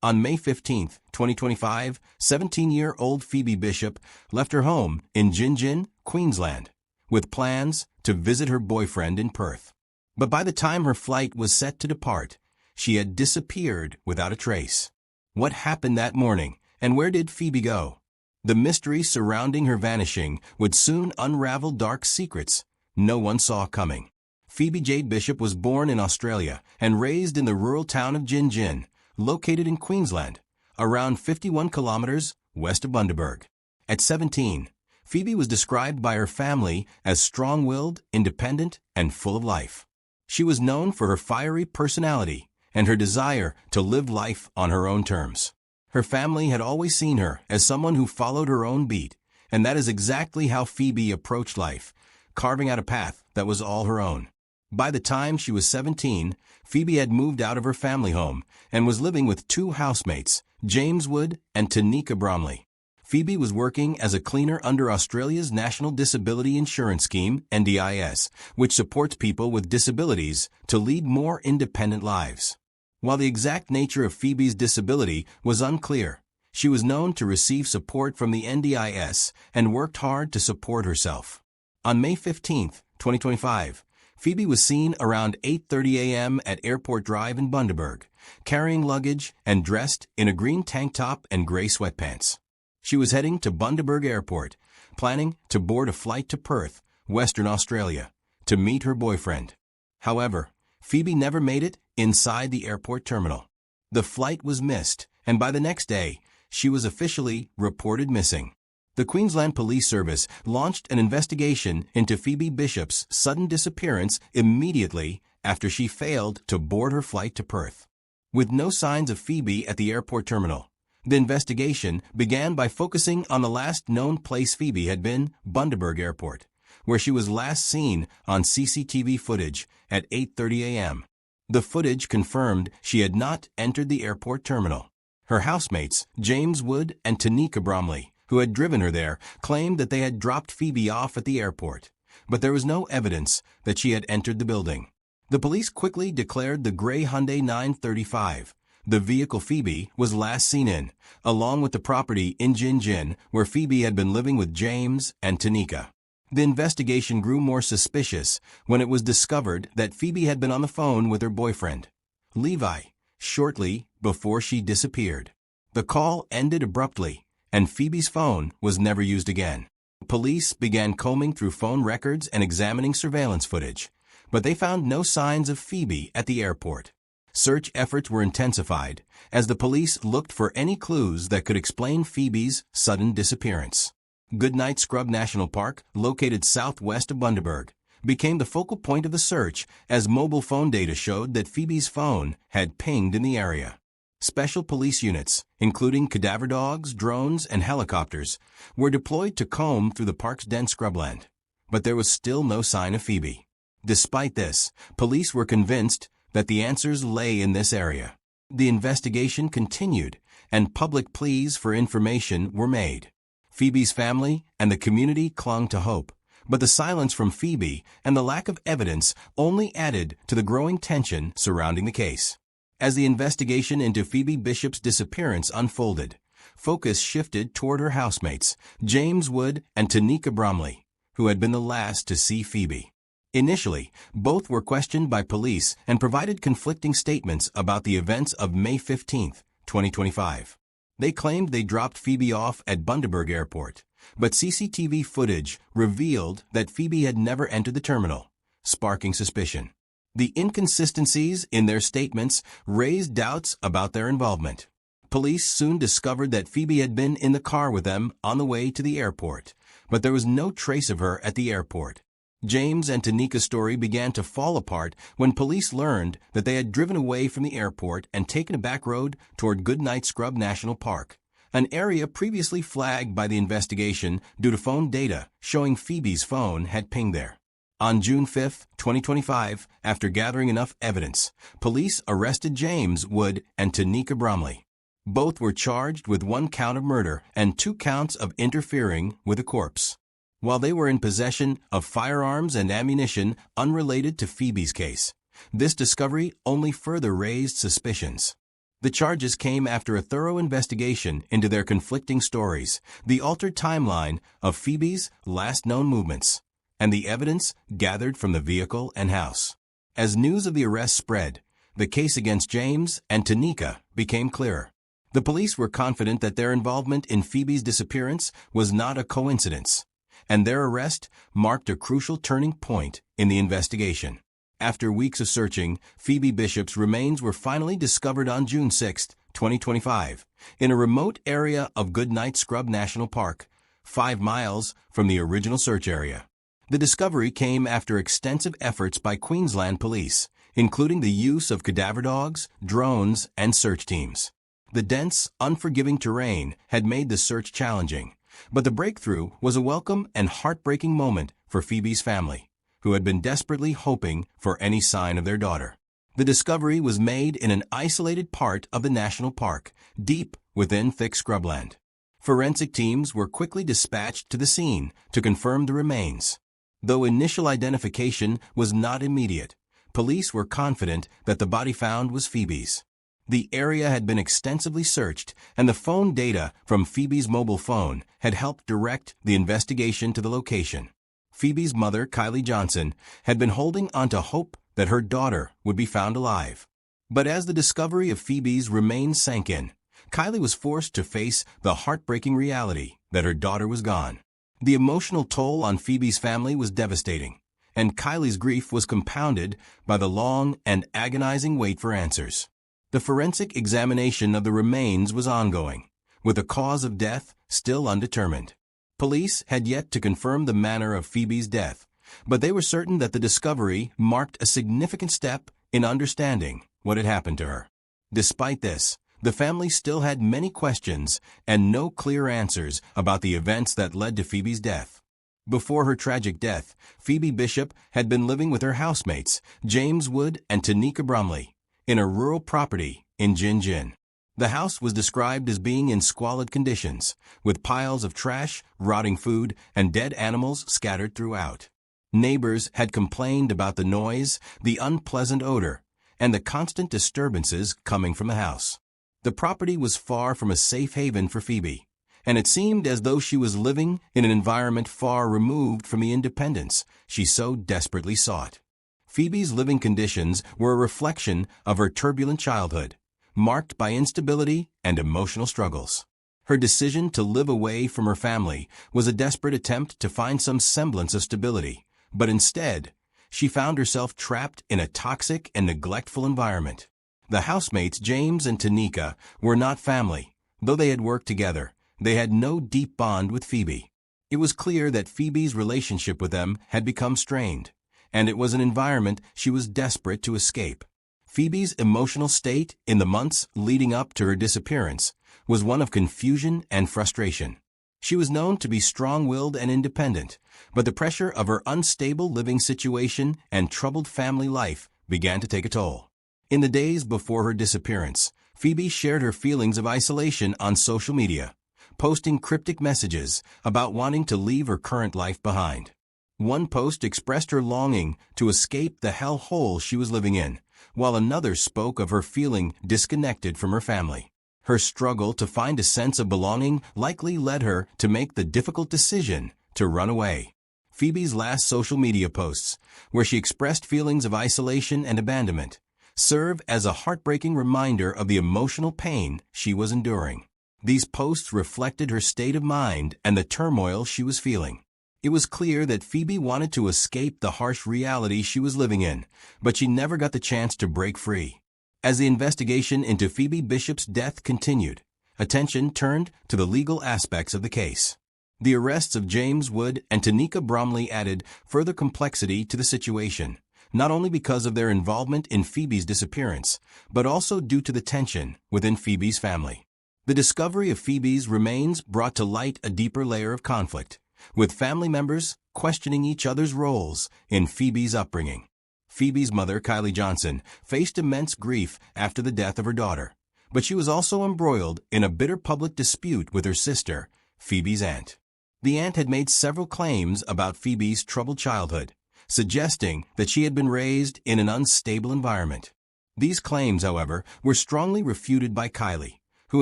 On May 15, 2025, 17-year-old Phoebe Bishop left her home in Gin, Queensland, with plans to visit her boyfriend in Perth. But by the time her flight was set to depart, she had disappeared without a trace. What happened that morning, and where did Phoebe go? The mystery surrounding her vanishing would soon unravel dark secrets no one saw coming. Phoebe Jade Bishop was born in Australia and raised in the rural town of Gin, located in Queensland, around 51 kilometers west of Bundaberg. At 17, Phoebe was described by her family as strong-willed, independent, and full of life. She was known for her fiery personality and her desire to live life on her own terms. Her family had always seen her as someone who followed her own beat, and that is exactly how Phoebe approached life, carving out a path that was all her own. By the time she was 17, Phoebe had moved out of her family home and was living with two housemates, James Wood and Tanika Bromley. Phoebe was working as a cleaner under Australia's National Disability Insurance Scheme, NDIS, which supports people with disabilities to lead more independent lives. While the exact nature of Phoebe's disability was unclear, she was known to receive support from the NDIS and worked hard to support herself. On May 15, 2025, Phoebe was seen around 8:30 a.m. at Airport Drive in Bundaberg, carrying luggage and dressed in a green tank top and gray sweatpants. She was heading to Bundaberg Airport, planning to board a flight to Perth, Western Australia, to meet her boyfriend. However, Phoebe never made it inside the airport terminal. The flight was missed, and by the next day, she was officially reported missing. The Queensland Police Service launched an investigation into Phoebe Bishop's sudden disappearance immediately after she failed to board her flight to Perth. With no signs of Phoebe at the airport terminal, the investigation began by focusing on the last known place Phoebe had been, Bundaberg Airport, where she was last seen on CCTV footage at 8:30 a.m. The footage confirmed she had not entered the airport terminal. Her housemates, James Wood and Tanika Bromley, who had driven her there, claimed that they had dropped Phoebe off at the airport, but there was no evidence that she had entered the building. The police quickly declared the gray Hyundai 935, the vehicle Phoebe was last seen in, along with the property in Gin, where Phoebe had been living with James and Tanika. The investigation grew more suspicious when it was discovered that Phoebe had been on the phone with her boyfriend, Levi, shortly before she disappeared. The call ended abruptly, and Phoebe's phone was never used again. Police began combing through phone records and examining surveillance footage, but they found no signs of Phoebe at the airport. Search efforts were intensified as the police looked for any clues that could explain Phoebe's sudden disappearance. Goodnight Scrub National Park, located southwest of Bundaberg, became the focal point of the search as mobile phone data showed that Phoebe's phone had pinged in the area. Special police units, including cadaver dogs, drones, and helicopters, were deployed to comb through the park's dense scrubland. But there was still no sign of Phoebe. Despite this, police were convinced that the answers lay in this area. The investigation continued, and public pleas for information were made. Phoebe's family and the community clung to hope, but the silence from Phoebe and the lack of evidence only added to the growing tension surrounding the case. As the investigation into Phoebe Bishop's disappearance unfolded, focus shifted toward her housemates, James Wood and Tanika Bromley, who had been the last to see Phoebe. Initially, both were questioned by police and provided conflicting statements about the events of May 15, 2025. They claimed they dropped Phoebe off at Bundaberg Airport, but CCTV footage revealed that Phoebe had never entered the terminal, sparking suspicion. The inconsistencies in their statements raised doubts about their involvement. Police soon discovered that Phoebe had been in the car with them on the way to the airport, but there was no trace of her at the airport. James and Tanika's story began to fall apart when police learned that they had driven away from the airport and taken a back road toward Goodnight Scrub National Park, an area previously flagged by the investigation due to phone data showing Phoebe's phone had pinged there. On June 5, 2025, after gathering enough evidence, police arrested James Wood and Tanika Bromley. Both were charged with 1 count of murder and 2 counts of interfering with a corpse. While they were in possession of firearms and ammunition unrelated to Phoebe's case, this discovery only further raised suspicions. The charges came after a thorough investigation into their conflicting stories, the altered timeline of Phoebe's last known movements, and the evidence gathered from the vehicle and house. As news of the arrest spread, the case against James and Tanika became clearer. The police were confident that their involvement in Phoebe's disappearance was not a coincidence, and their arrest marked a crucial turning point in the investigation. After weeks of searching, Phoebe Bishop's remains were finally discovered on June 6, 2025, in a remote area of Goodnight Scrub National Park, 5 miles from the original search area. The discovery came after extensive efforts by Queensland police, including the use of cadaver dogs, drones, and search teams. The dense, unforgiving terrain had made the search challenging, but the breakthrough was a welcome and heartbreaking moment for Phoebe's family, who had been desperately hoping for any sign of their daughter. The discovery was made in an isolated part of the national park, deep within thick scrubland. Forensic teams were quickly dispatched to the scene to confirm the remains. Though initial identification was not immediate, police were confident that the body found was Phoebe's. The area had been extensively searched, and the phone data from Phoebe's mobile phone had helped direct the investigation to the location. Phoebe's mother, Kylie Johnson, had been holding onto hope that her daughter would be found alive. But as the discovery of Phoebe's remains sank in, Kylie was forced to face the heartbreaking reality that her daughter was gone. The emotional toll on Phoebe's family was devastating, and Kylie's grief was compounded by the long and agonizing wait for answers. The forensic examination of the remains was ongoing, with the cause of death still undetermined. Police had yet to confirm the manner of Phoebe's death, but they were certain that the discovery marked a significant step in understanding what had happened to her. Despite this, the family still had many questions and no clear answers about the events that led to Phoebe's death. Before her tragic death, Phoebe Bishop had been living with her housemates, James Wood and Tanika Bromley, in a rural property in Gin Gin. The house was described as being in squalid conditions, with piles of trash, rotting food, and dead animals scattered throughout. Neighbors had complained about the noise, the unpleasant odor, and the constant disturbances coming from the house. The property was far from a safe haven for Phoebe, and it seemed as though she was living in an environment far removed from the independence she so desperately sought. Phoebe's living conditions were a reflection of her turbulent childhood, marked by instability and emotional struggles. Her decision to live away from her family was a desperate attempt to find some semblance of stability, but instead, she found herself trapped in a toxic and neglectful environment. The housemates James and Tanika were not family. Though they had worked together, they had no deep bond with Phoebe. It was clear that Phoebe's relationship with them had become strained, and it was an environment she was desperate to escape. Phoebe's emotional state in the months leading up to her disappearance was one of confusion and frustration. She was known to be strong-willed and independent, but the pressure of her unstable living situation and troubled family life began to take a toll. In the days before her disappearance, Phoebe shared her feelings of isolation on social media, posting cryptic messages about wanting to leave her current life behind. One post expressed her longing to escape the hellhole she was living in, while another spoke of her feeling disconnected from her family. Her struggle to find a sense of belonging likely led her to make the difficult decision to run away. Phoebe's last social media posts, where she expressed feelings of isolation and abandonment, serve as a heartbreaking reminder of the emotional pain she was enduring. These posts reflected her state of mind and the turmoil she was feeling. It was clear that Phoebe wanted to escape the harsh reality she was living in, but she never got the chance to break free. As the investigation into Phoebe Bishop's death continued, attention turned to the legal aspects of the case. The arrests of James Wood and Tanika Bromley added further complexity to the situation, not only because of their involvement in Phoebe's disappearance, but also due to the tension within Phoebe's family. The discovery of Phoebe's remains brought to light a deeper layer of conflict, with family members questioning each other's roles in Phoebe's upbringing. Phoebe's mother, Kylie Johnson, faced immense grief after the death of her daughter, but she was also embroiled in a bitter public dispute with her sister, Phoebe's aunt. The aunt had made several claims about Phoebe's troubled childhood, suggesting that she had been raised in an unstable environment. These claims, however, were strongly refuted by Kylie, who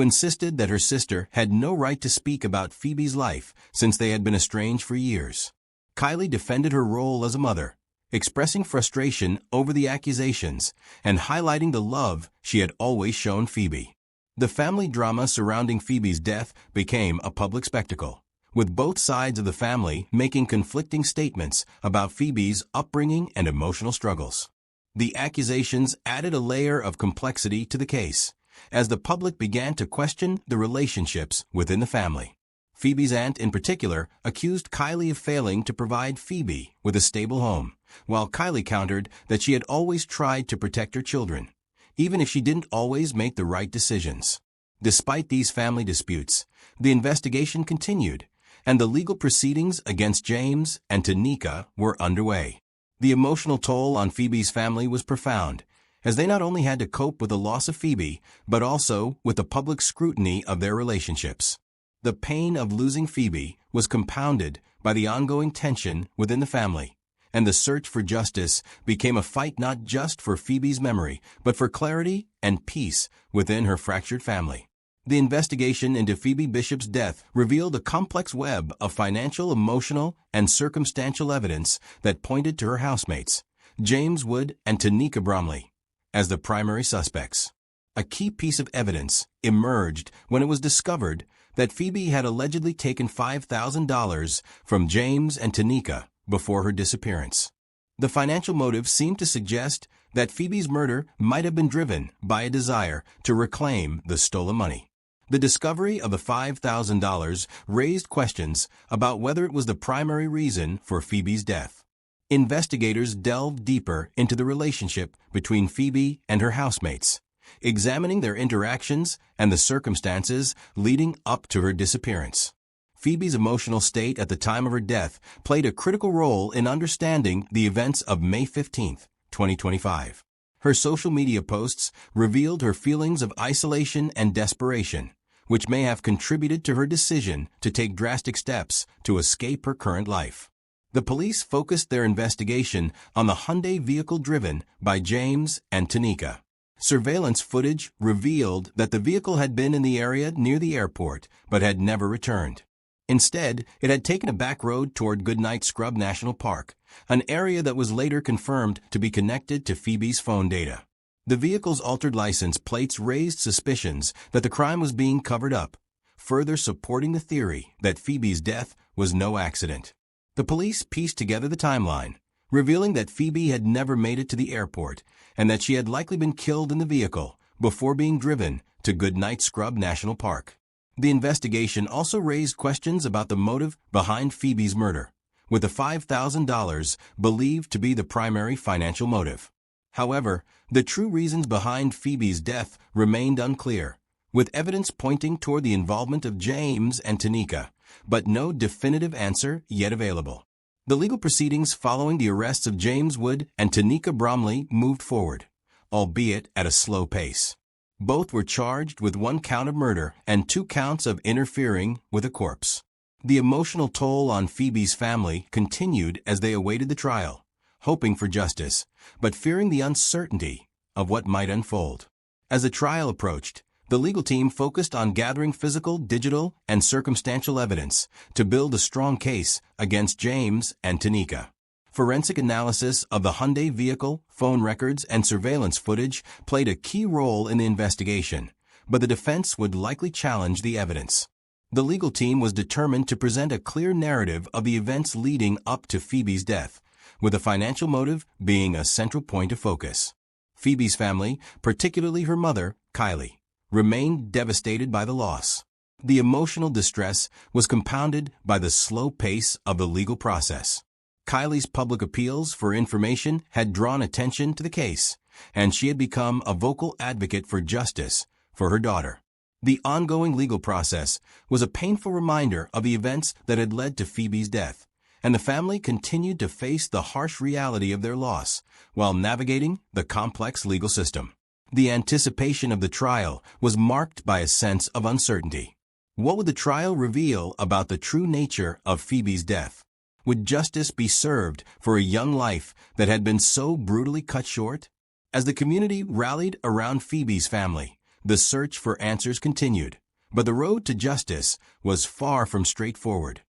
insisted that her sister had no right to speak about Phoebe's life since they had been estranged for years. Kylie defended her role as a mother, expressing frustration over the accusations and highlighting the love she had always shown Phoebe. The family drama surrounding Phoebe's death became a public spectacle, with both sides of the family making conflicting statements about Phoebe's upbringing and emotional struggles. The accusations added a layer of complexity to the case, as the public began to question the relationships within the family. Phoebe's aunt in particular accused Kylie of failing to provide Phoebe with a stable home, while Kylie countered that she had always tried to protect her children, even if she didn't always make the right decisions. Despite these family disputes, the investigation continued, and the legal proceedings against James and Tanika were underway. The emotional toll on Phoebe's family was profound, as they not only had to cope with the loss of Phoebe, but also with the public scrutiny of their relationships. The pain of losing Phoebe was compounded by the ongoing tension within the family, and the search for justice became a fight not just for Phoebe's memory, but for clarity and peace within her fractured family. The investigation into Phoebe Bishop's death revealed a complex web of financial, emotional, and circumstantial evidence that pointed to her housemates, James Wood and Tanika Bromley, as the primary suspects. A key piece of evidence emerged when it was discovered that Phoebe had allegedly taken $5,000 from James and Tanika before her disappearance. The financial motive seemed to suggest that Phoebe's murder might have been driven by a desire to reclaim the stolen money. The discovery of the $5,000 raised questions about whether it was the primary reason for Phoebe's death. Investigators delved deeper into the relationship between Phoebe and her housemates, examining their interactions and the circumstances leading up to her disappearance. Phoebe's emotional state at the time of her death played a critical role in understanding the events of May 15, 2025. Her social media posts revealed her feelings of isolation and desperation, which may have contributed to her decision to take drastic steps to escape her current life. The police focused their investigation on the Hyundai vehicle driven by James and Tanika. Surveillance footage revealed that the vehicle had been in the area near the airport but had never returned. Instead, it had taken a back road toward Goodnight Scrub National Park, an area that was later confirmed to be connected to Phoebe's phone data. The vehicle's altered license plates raised suspicions that the crime was being covered up, further supporting the theory that Phoebe's death was no accident. The police pieced together the timeline, revealing that Phoebe had never made it to the airport and that she had likely been killed in the vehicle before being driven to Goodnight Scrub National Park. The investigation also raised questions about the motive behind Phoebe's murder, with the $5,000 believed to be the primary financial motive. However, the true reasons behind Phoebe's death remained unclear, with evidence pointing toward the involvement of James and Tanika, but no definitive answer yet available. The legal proceedings following the arrests of James Wood and Tanika Bromley moved forward, albeit at a slow pace. Both were charged with 1 count of murder and 2 counts of interfering with a corpse. The emotional toll on Phoebe's family continued as they awaited the trial, hoping for justice, but fearing the uncertainty of what might unfold. As the trial approached, the legal team focused on gathering physical, digital, and circumstantial evidence to build a strong case against James and Tanika. Forensic analysis of the Hyundai vehicle, phone records, and surveillance footage played a key role in the investigation, but the defense would likely challenge the evidence. The legal team was determined to present a clear narrative of the events leading up to Phoebe's death, with the financial motive being a central point of focus. Phoebe's family, particularly her mother, Kylie, remained devastated by the loss. The emotional distress was compounded by the slow pace of the legal process. Kylie's public appeals for information had drawn attention to the case, and she had become a vocal advocate for justice for her daughter. The ongoing legal process was a painful reminder of the events that had led to Phoebe's death, and the family continued to face the harsh reality of their loss while navigating the complex legal system. The anticipation of the trial was marked by a sense of uncertainty. What would the trial reveal about the true nature of Phoebe's death? Would justice be served for a young life that had been so brutally cut short? As the community rallied around Phoebe's family, the search for answers continued. But the road to justice was far from straightforward.